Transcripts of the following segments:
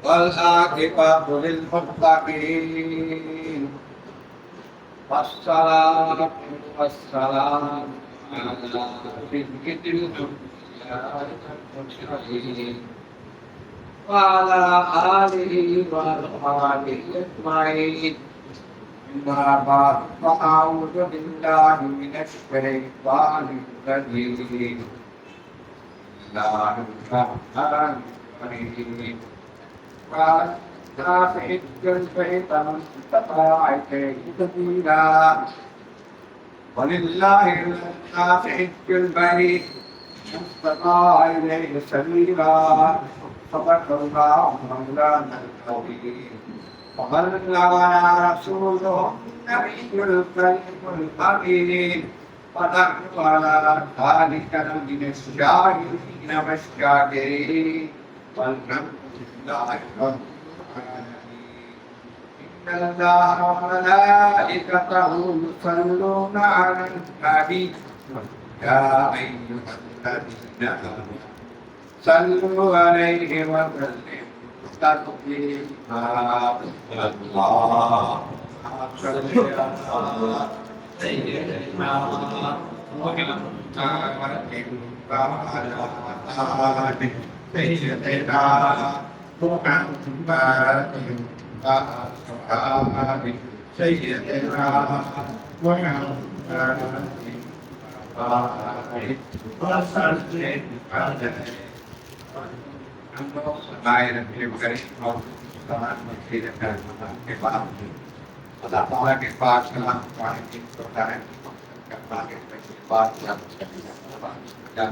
والعاقبة للمتقين والصلاة والسلام على سيد المرسلين وعلى آله وأصحابه أجمعين. أما بعد فأعوذ بالله من الشيطان الرجيم. بسم الله الرحمن الرحيم. فاستطيع البيت من استطاع إليه سبيلا ولله الناس البيت من استطاع إليه سبيلا صدق الله مولانا العظيم. وبلغنا رسوله النبي الكريم الأمين ونحن على ذلك من الشاهدين والشاكرين والحمد لله رب العالمين. إن الله وملائكته يصلون على النبي يا أيها الذين آمنوا صلوا عليه وسلموا تسليما. اللهم صل على سيدنا محمد وعلى آله سيدنا محمد وأصحابه سيدنا محمد وسلم عليه. Baik dan terima kasih Allah tidak ke bawah. Allah Taala ke bawah dalam kualitas perkara pakai bawah dan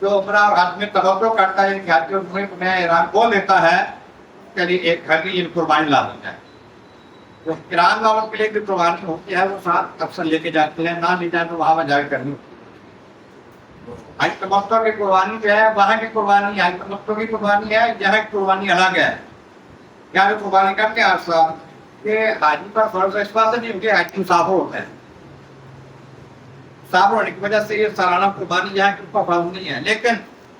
جو اپنا آدمی توقع کرتا ہے کہ آج میں ایران بول دیتا ہے کہ ایک گھر کی قربانی لا دیتا ہے. تو ایران والوں کے لیے بھی قربانی ہوتی ہے وہ ساتھ اکثر لے کے جاتے ہیں, نہ لے جائیں تو وہاں جا کے کرنی ہوتی ہے. آج تمختوں کی قربانی جو ہے وہاں کی قربانی, آج تمختوں کی قربانی ہے, یہاں کی قربانی الگ ہے. یہاں بھی قربانی کرتے ہیں آپ کہ حاجی پر فرض اس بات سے نہیں کہ حاجی مسافر ہوتا ہے, مسافر ہونے کی وجہ سے یہ سالانہ قربانی یہاں کی فرض نہیں ہے. لیکن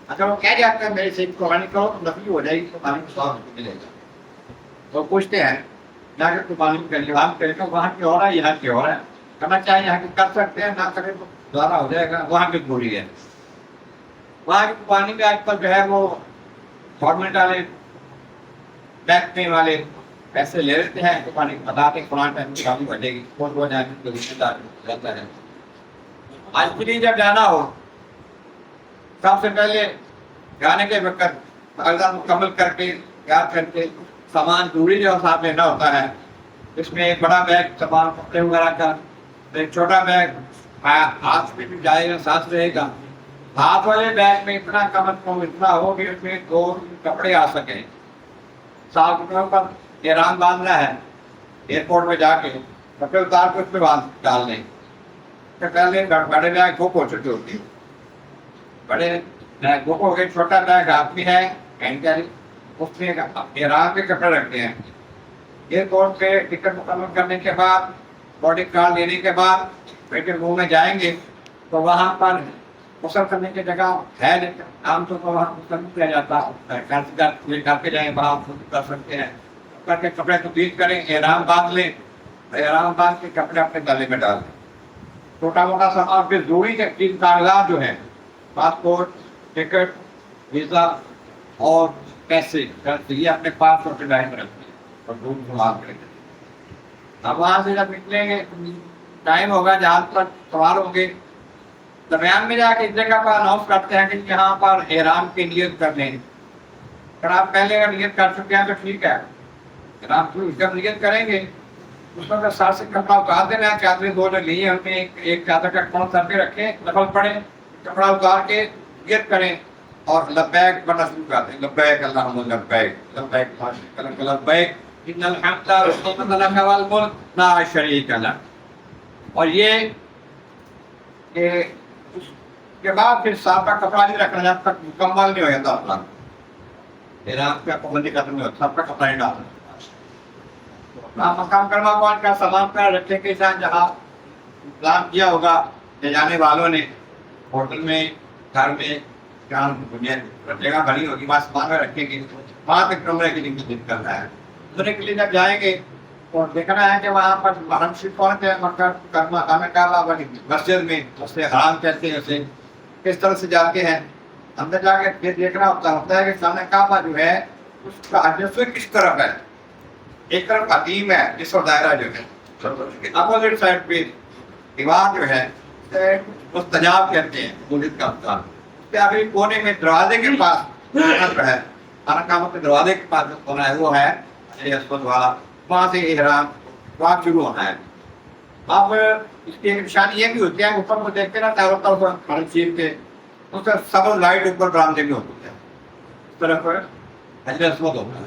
اگر وہ کہہ جاتا ہے میرے سے قربانی کرو تو نفی ہو جائے گی, قربانی کو ثواب ملے گا. تو پوچھتے ہیں جا کے قربانی کریے, وہاں کریں گے وہاں کی ہو رہا ہے یہاں کی ہو رہا ہے, کرنا چاہیے یہاں کی کر سکتے ہیں, نہ کریں تو دوبارہ ہو جائے گا. وہاں کی بولی ہے, وہاں کی قربانی میں آج کل جو ہے وہ گورنمنٹ والے بینک میں والے پیسے لے لیتے ہیں, قربانی بتاتے ہیں قرآن ٹائم کی قربانی بڑھے گی, بہت ہو جائے گی رشتے دار رہتا ہے. آج کے لیے جب جانا ہو سب سے پہلے جانے کے وقت کاغذات مکمل کر کے یاد کر کے سامان ضروری جو ساتھ لینا ہوتا ہے. اس میں ایک بڑا بیگ سامان کپڑے وغیرہ کا, ایک چھوٹا بیگ ہاتھ میں بھی جائے گا ساتھ رہے گا. ہاتھ والے بیگ میں اتنا کم از کم اتنا ہو کہ اس میں 2 کپڑے آ سکیں. 7 کپڑوں پر احرام باندھنا ہے, ایئرپورٹ میں جا کے کپڑے اتار کے اس میں ڈال دیں. پہلے بڑے بیگ دھوپ ہو چکی ہوتی ہے, بڑے بیگ دھوپ ہو گئے, چھوٹا بیگ ہاتھ میں ہے ہینڈ کیری, اس میں احرام کے کپڑے رکھتے ہیں. ایئرپورٹ پہ ٹکٹ مکمل کرنے کے بعد بورڈنگ کارڈ لینے کے بعد ویٹنگ روم میں جائیں گے تو وہاں پر غسل کرنے کی جگہ ہے, لیکن عام طور پر وہاں غسل نہیں کیا جاتا. گھر پہ جائیں وہاں کر سکتے ہیں, کر کے کپڑے تبدیل کریں, احرام باندھ لیں, احرام باندھ کے کپڑے اپنے گلے میں ڈال دیں. چھوٹا موٹا سامان پھر ضروری چیز کاغذات جو ہیں پاسپورٹ, ٹکٹ, ویزا اور پیسے یہ اپنے پاس رکھ کے ڈائن میں رکھتے ہیں اور دودھ سوال کریں گے. اب وہاں سے جب نکلیں گے ٹائم ہوگا جہاز پر سوار ہوں گے, درمیان میں جا کے اس جگہ پر اناؤنس کرتے ہیں کہ یہاں پر احرام کی نیت کر لیں. اگر آپ پہلے اگر نیت کر چکے ہیں تو ٹھیک ہے, احرام کی جب نیت کریں گے اس میں سر سے کپڑا اتار دینا ہے. چادریں 2 جو لی ہیں ان میں ایک چادر کا کون سر پہ رکھیں, نفل پڑھیں, کپڑا اتار کے نیت کریں اور لبیک پڑھنا شروع کر دیں. لبیک اللہم لبیک, لبیک لبیک ان الحمد والنعمت لک والملک لا شریک لک. اور یہ کہ اس کے بعد پھر ساتھ کا کپڑا نہیں رکھنا جب تک مکمل نہیں ہو جاتا اپنا احرام کا پابندی ختم نہیں ہوتا, سب کا کپڑا نہیں ڈالنا. مقام کرما پوائنٹ کا سامان پر رکھنے کے ساتھ جہاں انتظام کیا ہوگا لے جانے والوں نے, ہوٹل میں, گھر میں, جہاں جگہ بھری ہوگی وہاں سامان میں رکھیں گے. وہاں تک کمرے کے لیے وزٹ کرنا ہے. کمرے کے لیے جب جائیں گے تو دیکھنا ہے کہ وہاں پر حرم شریف پہنچتے ہیں, مکہ کعبہ مسجد میں اس سے حرام کہتے ہیں, اسے کس طرح سے جاتے ہیں. اندر جا کے پھر دیکھنا ہوتا ہے کہ سامنے کعبہ جو ہے اس کا حجر کس طرف ہے. ایک طرف قدیم ہے جس کا دائرہ جو ہے, اپوزٹ سائڈ پہ دیوار جو ہے مستجاب کہتے ہیں مولد کا مقام. اس کے آخری کونے میں دروازے کے پاس ہے, خانہ کعبہ کے دروازے کے پاس جو کونا ہے وہ ہے اسود والا, وہاں سے احرام وہاں شروع ہونا ہے. اب اس کی ایک نشانی یہ بھی ہوتی ہے اوپر کو دیکھتے نا چاروں طرف حرم شریف کے اس کا سبز لائٹ اوپر برآمدے میں ہوتی ہے, اس طرف حجر اسود ہوتا ہے,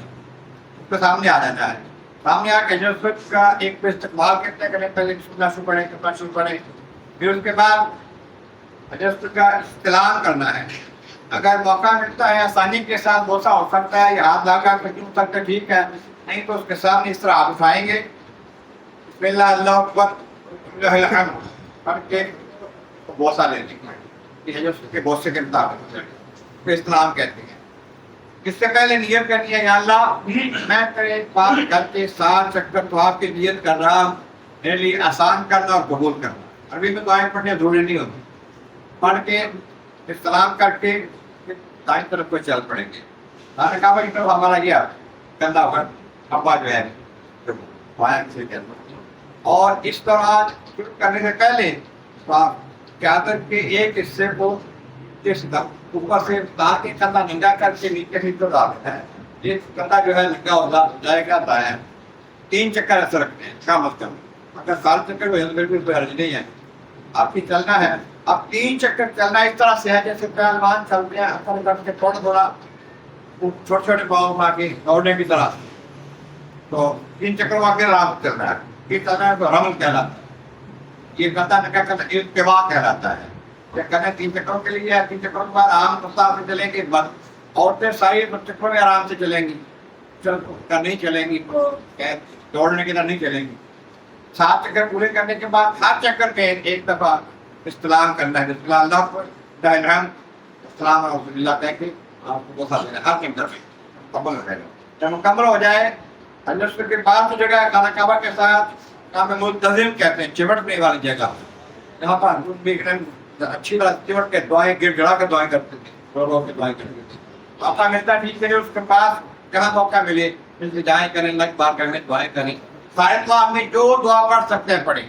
اس کے سامنے آ جاتا ہے. سامنے آ کے حجر اسود کا ایک پہ استقبال کرتے کریں, پہلے سننا شروع کریں, کرنا شروع کریں, پھر اس کے بعد حجر اسود کا استلام کرنا ہے. اگر موقع ملتا ہے آسانی کے ساتھ بوسا ہو سکتا ہے یا ہاتھ لگا کر کیوں تک ٹھیک ہے, نہیں تو اس کے سامنے اس طرح ہاتھ اٹھائیں گے, بسم اللہ اللہ اکبر پڑھ کے بوسا لے لیں گے کے بوسے کے مطابق استلام کہتے ہیں. اس سے پہلے نیت کرنی ہے یا اللہ میں تیرے پاس گھر کے 7 چکر طواف کی نیت کر رہا ہوں, میرے لیے آسان کرنا اور قبول کرنا. عربی میں دعائیں پڑھنے ضروری نہیں ہوتی, پڑھ کے استلام کر کے دائیں طرف کو چل پڑیں گے. خانہ کعبہ کی طرف ہمارا یہ کندھا پر ابا جو ہے اور اس طرح شروع کرنے سے پہلے چادر کے ایک حصے کو اوپر سے کے کندھا ننگا کر کے نیچے سے ڈالتا ہے. یہ کندھا جو ہے ننگا ہوتا جائے جاتا ہے. 3 چکر ایسے رکھتے ہیں کم از کم, اگر 7 چکر ہوئے تو کوئی حرج نہیں ہے. آپ کی چلنا ہے, اب 3 چکر چلنا اس طرح سے ہے جیسے پہلوان چلتے ہیں اپنے کر کے تھوڑا تھوڑا چھوٹے چھوٹے پاؤں مار کے دوڑنے کی طرح. تو 3 چکر واقع آرام سے چل رہا ہے. یہ طرح کو رمل کہلاتا ہے. یہ کہتا ہے کہ ارتباع کہلاتا ہے. کرنے 3 چکروں کے لیے 3 چکروں کے بعد عام رفتار سے چلیں گے. عورتیں ساری چکروں میں آرام سے چلیں گی, نہیں چلیں گی, دوڑنے کی طرح نہیں چلیں گی. 7 چکر پورے کرنے کے بعد ہر چکر پہ ایک دفعہ استلام کرنا ہے. استلام اللہ کو دائرہم السلام رسول اللہ کہہ کے آپ کو بوسہ دینا ہر چکر پہ مکمل ہو جائے گا. جب مکمل ہو جائے اللہ کے بعد کی جگہ خانہ کعبہ کے ساتھ کام ملتزم کہتے ہیں, چمٹنے والی جگہ. یہاں پر اچھی طرح چمٹ کے دعائیں گر گڑا کے دعائیں کرتے تھے, رو رو کے دعائیں کرتے تھے. موقع ملتا ٹھیک ہے, اس کے پاس جہاں موقع ملے دعائیں کریں, لگ بار کریں, دعائیں کریں. سارے دعا میں جو دعا پڑھ سکتے ہیں پڑھیں.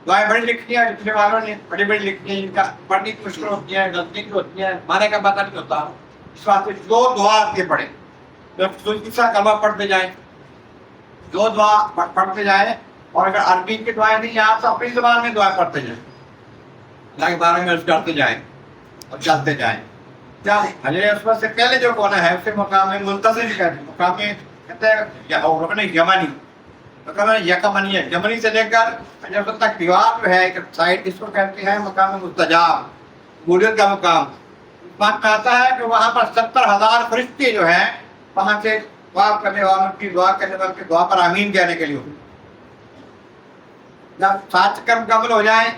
دعائیں بڑی لکھنی ہیں, لکھنے والوں نے بڑی بڑی لکھنی ہیں, ان کا پڑھنے کی مشکل ہوتی ہیں, غلطی کی ہوتی ہیں, مانے کا پتہ نہیں ہوتا. اس واسطے جو دعا آتی ہے پڑھیں. دوسرا کلمہ پڑھتے جائیں, جو دعا پڑھتے جائیں. اور اگر عربی کی دعائیں نہیں آپ تو اپنی زبان میں دعائیں پڑھتے جائیں, اللہ کے بارے میں کرتے جائیں اور چلتے جائیں. کیا حجر اسود سے پہلے جو کونا ہے اسے مقام منتظم کہتے ہیں. مقام کہتے ہیں رکن یمنی, رکن یکمنی ہے. یمنی سے لے کر حجر اسود تک دیوار جو ہے ایک سائڈ, اس کو کہتے ہیں مقام مستجاب, قبولیت کا مقام. بات میں آتا ہے کہ وہاں پر 70,000 فرشتے جو ہیں وہاں سے دعا کرنے والوں کی دعا کرنے والوں کی دعا پر آمین کہنے کے لیے. جب 7 چکر مکمل ہو جائیں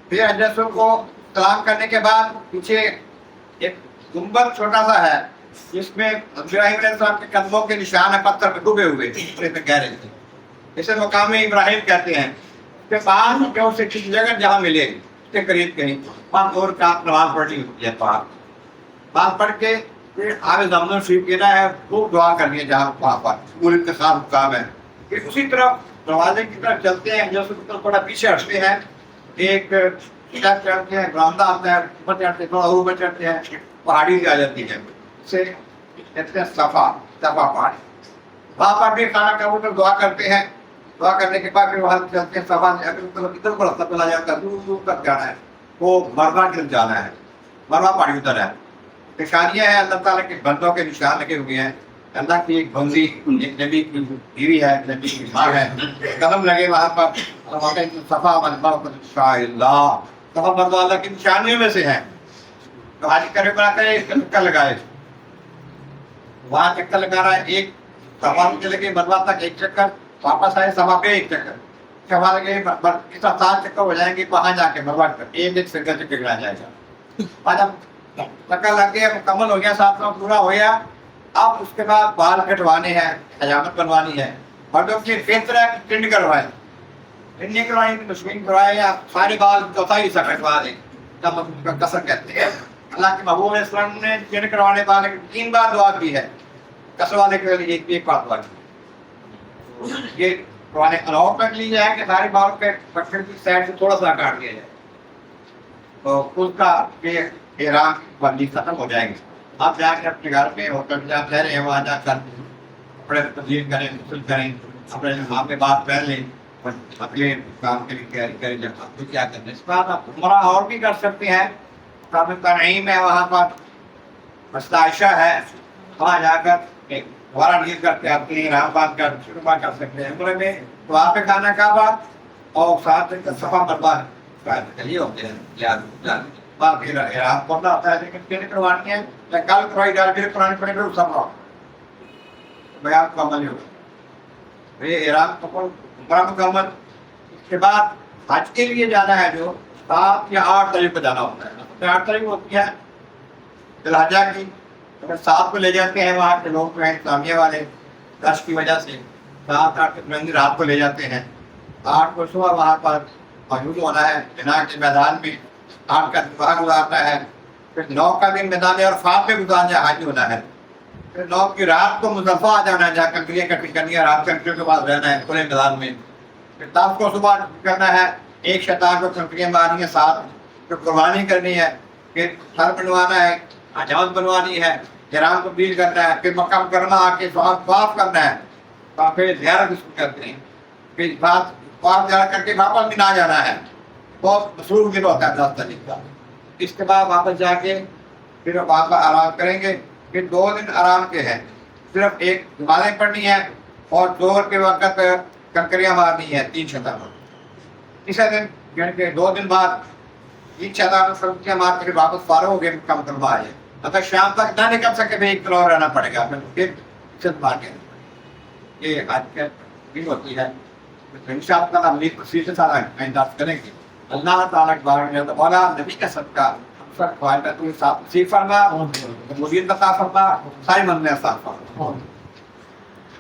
پھر حجر اسود کو سلام کرنے کے بعد پیچھے ایک گنبد چھوٹا سا ہے جس میں ابراہیم علیہ السلام کے قدموں کے نشان ہیں, پتھر میں ڈوبے ہوئے گہرے سے. اسے مقام ابراہیم کہتے ہیں. اس کے بعد جو اسے کسی جگہ جہاں ملے اس کے قریب کہیں 5 اور کا نماز پڑھنی ہوتی ہے. نماز پڑھ کے پھر آب زمزم شریف کہنا ہے, خوب دعا کرنی ہے جہاں وہاں پر پورے کے ساتھ مقام ہے. پھر اسی طرف دروازے کی طرف چلتے ہیں, جیسے تھوڑا پیچھے ہٹتے ہیں, ایک چڑھتے ہیں, برآمدہ آتا ہے, اوپر چڑھتے ہیں, تھوڑا اوپر چڑھتے ہیں, پہاڑی سے آ جاتی ہے. اسے کہتے ہیں صفا پہاڑی. وہاں پر بھی خانہ کعبہ میں دعا کرتے ہیں. دعا کرنے کے بعد پھر وہاں چلتے ہیں صفا سے. اگر ادھر کو راستہ چلا جاتا ہے, دور دور تک جانا ہے, وہ مروا کی طرف جانا ہے. مروا پہاڑی ادھر ہے. نشانیاں ہیں اللہ تعالیٰ کے بندوں کے نشان لگے ہوئے ہیں. اللہ کی ایک بندی, ایک نبی کی بیوی ہے, نبی کی ماں ہے, قدم لگے وہاں پر. صفا مروا اللہ, صفا مروا اللہ کی نشانیوں میں سے ہے. تو حاجی کرے بنا کرے اس کا چکر لگائے, وہاں چکر لگا رہا ہے. ایک صفا سے لگے مروا تک ایک چکر, واپس آئے صفا پہ ایک چکر, صفا لگے 7 چکر ہو جائیں گے. وہاں جا کے مروا کر ایک سنگل چکر گرا جائے گا. جب چکر لگ گیا, مکمل ہو گیا, 7 پورا ہو گیا. اب اس کے بعد بال کٹوانے ہیں, حجامت بنوانی ہے. مردوں کی بہتر ہے کہ ٹنڈ کروائے, ٹنڈ کروائیں, مشکین کروائے, یا سارے بال چوتھائی حصہ کٹوا دیں, جب کسر کہتے ہیں. اللہ کے محبوب علیہ السلام نے ٹنڈ کروانے والے 3 بار دعا کی ہے, کسر والے کے لیے ایک بار دعا کی. یہ قرآن اناؤٹ میں لی جائے کہ سارے بالوں کے پکڑ کی سائڈ سے تھوڑا سا کاٹ دیا جائے, تو اس کا یہ احرام بندی ختم ہو جائے گی. آپ جا کے اپنے گھر میں ہوٹل میں آپ رہ رہے ہیں, وہاں جا کر کپڑے تبدیل کریں, غسل کریں, اپنے آپ میں بات پہن لیں, اگلے کام کے لیے تیاری کریں. جب آپ کو کیا کرنا ہے, اس کے بعد آپ عمرہ اور بھی کر سکتے ہیں. کعبۃ تنعیم ہے, وہاں پر مسجد عائشہ ہے, وہاں جا کر ایک دوبارہ نیت کر کے آپ کے احرام باندھ کر شروع کر سکتے ہیں عمرے میں. وہاں پہ خانہ کعبہ اور ساتھ صفا مروا چلیے ہوتے ہیں. باقی احرام کرنا ہوتا ہے, لیکن پھر کروانی ہے, کل کروائی جا رہی ہے, قرآن پڑھے گا سب بیان مکمل ہوگا. یہ احرام عمرہ مکمل. اس کے بعد حج کے لیے جانا ہے جو 7 یا 8 تاریخ کو جانا ہوتا ہے. 8 تاریخ ہوتی ہے ذی الحجہ کی. اگر 7 کو لے جاتے ہیں وہاں کے لوگ جو ہیں اسلامیہ والے, رش کی وجہ سے 7-8 رات کو لے جاتے ہیں. 8 کو صبح وہاں پر موجود ہونا ہے بنا کے میدان میں. 8 کا صبح گزارنا ہے, پھر 9 کا دن میدان عرفات میں گزارنا ہے, حج ہونا ہے. پھر 9 کی رات کو مزدلفہ آ جانا ہے, جہاں کنکریاں کٹی کرنی ہے, رات کنکریوں کے بعد رہنا ہے کھلے میدان میں. پھر 10 کو صبح کرنا ہے, ایک شیطان کو کنکریاں مارنی ہے 7, پھر قربانی کرنی ہے, پھر سر بنوانا ہے, حجامت بنوانی ہے, احرام تبدیل کرنا ہے, پھر مکہ مکرمہ آ کے طواف کرنا ہے, پھر زیارت اس کو کرتے ہیں. پھر طواف زیارت کر کے واپس بھی نہ جانا ہے. بہت مصروف دن ہوتا ہے 10 تاریخ کا. اس کے بعد واپس جا کے پھر وہاں پر آرام کریں گے. پھر 2 دن آرام کے ہیں, صرف ایک نمازیں پڑھنی ہے اور ظہر کے وقت کنکریاں مارنی ہے 3 شیطانوں. تیسرے دن یعنی کہ 2 دن بعد 3 شیطانوں کنکریاں مار کے واپس فارغ ہو گئے کا مطلب ہے. اگر شام تک نہ نکل سکے تو 1 دن اور رہنا پڑے گا, پھر عزت مار کے. یہ آج کل ہوتی ہے. انشاءاللہ ہم یہ تفصیل سے سارا انداز کریں گے. اللہ تعالیٰ کے بارے میں مولا نبی کا صدقہ سب کو فرما, مدین عطا فرما, ساری منزلیں عطا فرما.